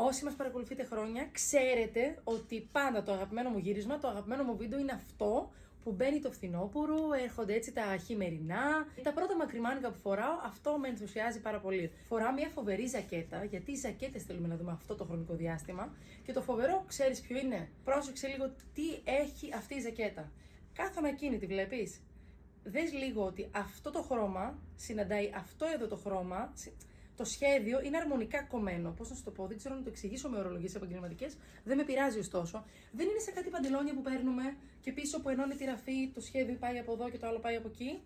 Όσοι μας παρακολουθείτε χρόνια, ξέρετε ότι πάντα το αγαπημένο μου γύρισμα, το αγαπημένο μου βίντεο είναι αυτό που μπαίνει το φθινόπωρο, έρχονται έτσι τα χειμερινά. Τα πρώτα μακριμάνικα που φοράω, αυτό με ενθουσιάζει πάρα πολύ. Φοράω μια φοβερή ζακέτα, γιατί οι ζακέτες θέλουμε να δούμε αυτό το χρονικό διάστημα. Και το φοβερό, ξέρεις ποιο είναι? Πρόσεξε λίγο τι έχει αυτή η ζακέτα. Κάθομαι ακίνητη, βλέπεις. Δες λίγο ότι αυτό το χρώμα συναντάει αυτό εδώ το χρώμα. Το σχέδιο είναι αρμονικά κομμένο. Πώς να σου το πω, δεν ξέρω να το εξηγήσω με ορολογίες επαγγελματικές. Δεν με πειράζει ωστόσο. Δεν είναι σε κάτι παντελόνια που παίρνουμε και πίσω που ενώνει τη ραφή, το σχέδιο πάει από εδώ και το άλλο πάει από εκεί.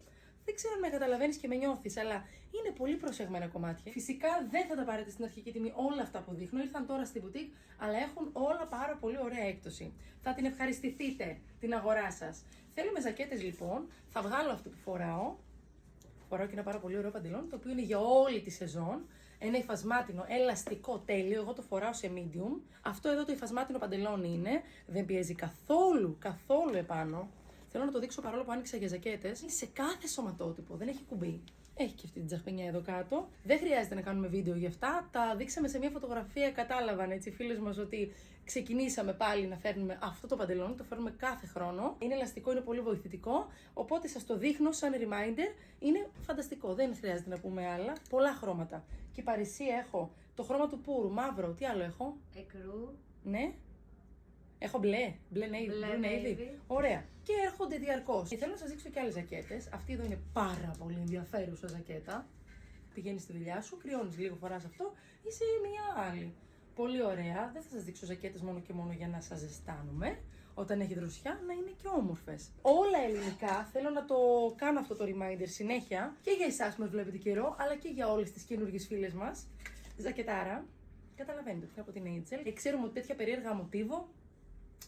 Δεν ξέρω αν με καταλαβαίνεις και με νιώθεις, αλλά είναι πολύ προσεγμένα κομμάτια. Φυσικά δεν θα τα πάρετε στην αρχική τιμή όλα αυτά που δείχνω. Ήρθαν τώρα στην boutique, αλλά έχουν όλα πάρα πολύ ωραία έκπτωση. Θα την ευχαριστηθείτε την αγορά σας. Θέλουμε ζακέτες λοιπόν. Θα βγάλω αυτή που φοράω. Φοράω και ένα πάρα πολύ ωραίο παντελόνι, το οποίο είναι για όλη τη σεζόν. Ένα υφασμάτινο, ελαστικό, τέλειο. Εγώ το φοράω σε medium. Αυτό εδώ το υφασμάτινο παντελόνι είναι. Δεν πιέζει καθόλου επάνω. Θέλω να το δείξω παρόλο που άνοιξα για ζακέτες. Είναι σε κάθε σωματότυπο, δεν έχει κουμπί. Έχει και αυτή την τσαχπινιά εδώ κάτω. Δεν χρειάζεται να κάνουμε βίντεο γι' αυτά. Τα δείξαμε σε μια φωτογραφία, κατάλαβαν έτσι οι φίλες μας ότι ξεκινήσαμε πάλι να φέρνουμε αυτό το παντελόνι. Το φέρνουμε κάθε χρόνο. Είναι ελαστικό, είναι πολύ βοηθητικό. Οπότε σας το δείχνω σαν reminder. Είναι φανταστικό, δεν χρειάζεται να πούμε άλλα. Πολλά χρώματα. Και παρησία έχω το χρώμα του πούρου, μαύρο. Τι άλλο έχω? Εκρού. Ναι. Έχω μπλε navy. Ωραία. Και έρχονται διαρκώς. Και θέλω να σας δείξω και άλλες ζακέτες. Αυτή εδώ είναι πάρα πολύ ενδιαφέρουσα ζακέτα. Πηγαίνεις στη δουλειά σου, κρυώνεις λίγο, φοράς αυτό, είσαι μια άλλη. Πολύ ωραία. Δεν θα σας δείξω ζακέτες μόνο και μόνο για να σας ζεστάνουμε. Όταν έχει δροσιά, να είναι και όμορφες. Όλα ελληνικά. Θέλω να το κάνω αυτό το reminder συνέχεια και για εσάς που με βλέπετε καιρό, αλλά και για όλες τις καινούργιες φίλες μας. Ζακετάρα. Καταλαβαίνετε ότι από την Angel. Ξέρουμε ότι τέτοια περίεργα μοτίβο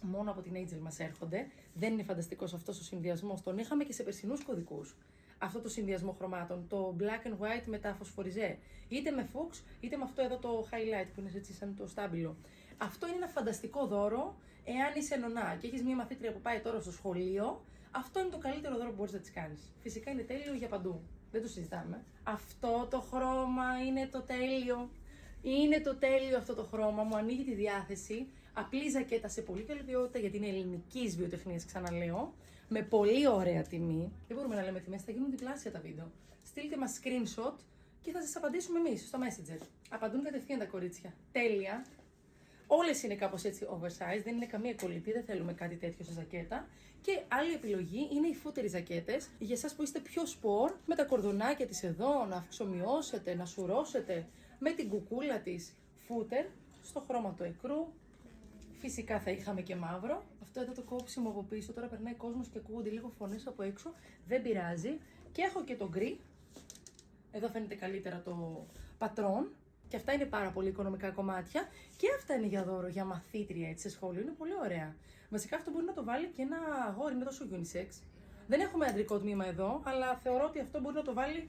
μόνο από την Angel μας έρχονται. Δεν είναι φανταστικός αυτός ο συνδυασμός. Τον είχαμε και σε περσινούς κωδικούς. Αυτό το συνδυασμό χρωμάτων. Το black and white με τα φωσφοριζέ. Είτε με fuchs, είτε με αυτό εδώ το highlight που είναι έτσι σαν το στάμπιλο. Αυτό είναι ένα φανταστικό δώρο εάν είσαι νονά και έχεις μια μαθήτρια που πάει τώρα στο σχολείο. Αυτό είναι το καλύτερο δώρο που μπορείς να της κάνεις. Φυσικά είναι τέλειο για παντού. Δεν το συζητάμε. Αυτό το χρώμα είναι το τέλειο. Είναι το τέλειο αυτό το χρώμα, μου ανοίγει τη διάθεση. Απλή ζακέτα σε πολύ καλή ποιότητα γιατί είναι ελληνικής βιοτεχνίας, ξαναλέω. Με πολύ ωραία τιμή. Δεν μπορούμε να λέμε τιμές, θα γίνουν διπλάσια τα βίντεο. Στείλτε μας screenshot και θα σας απαντήσουμε εμείς στο Messenger. Απαντούν κατευθείαν τα κορίτσια. Τέλεια. Όλες είναι κάπως έτσι oversized, δεν είναι καμία κολλητή, δεν θέλουμε κάτι τέτοιο σε ζακέτα. Και άλλη επιλογή είναι οι φούτεροι ζακέτες. Για εσάς που είστε πιο σπορ, με τα κορδονάκια της εδώ, να αυξομοιώσετε, να σουρώσετε, με την κουκούλα της φούτερ, στο χρώμα του εκρού. Φυσικά θα είχαμε και μαύρο. Αυτό εδώ το κόψιμο από πίσω, τώρα περνάει κόσμος και ακούγονται λίγο φωνές από έξω. Δεν πειράζει. Και έχω και το γκρι. Εδώ φαίνεται καλύτερα το πατρόν. Και αυτά είναι πάρα πολύ οικονομικά κομμάτια. Και αυτά είναι για δώρο, για μαθήτρια έτσι, σε σχολείο. Είναι πολύ ωραία. Βασικά αυτό μπορεί να το βάλει και ένα αγόρι, είναι τόσο unisex. Δεν έχουμε αντρικό τμήμα εδώ, αλλά θεωρώ ότι αυτό μπορεί να το βάλει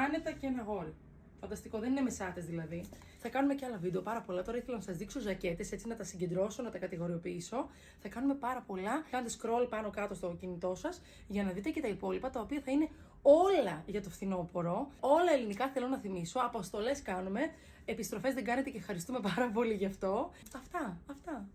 άνετα και ένα αγόρι. Φανταστικό, δεν είναι μεσάτες δηλαδή. Θα κάνουμε και άλλα βίντεο πάρα πολλά. Τώρα ήθελα να σας δείξω ζακέτες, έτσι να τα συγκεντρώσω, να τα κατηγοριοποιήσω. Θα κάνουμε πάρα πολλά. Κάντε scroll πάνω κάτω στο κινητό σας για να δείτε και τα υπόλοιπα, τα οποία θα είναι όλα για το φθινόπωρο. Όλα ελληνικά θέλω να θυμίσω. Αποστολές κάνουμε. Επιστροφές δεν κάνετε και ευχαριστούμε πάρα πολύ γι' αυτό. Αυτά.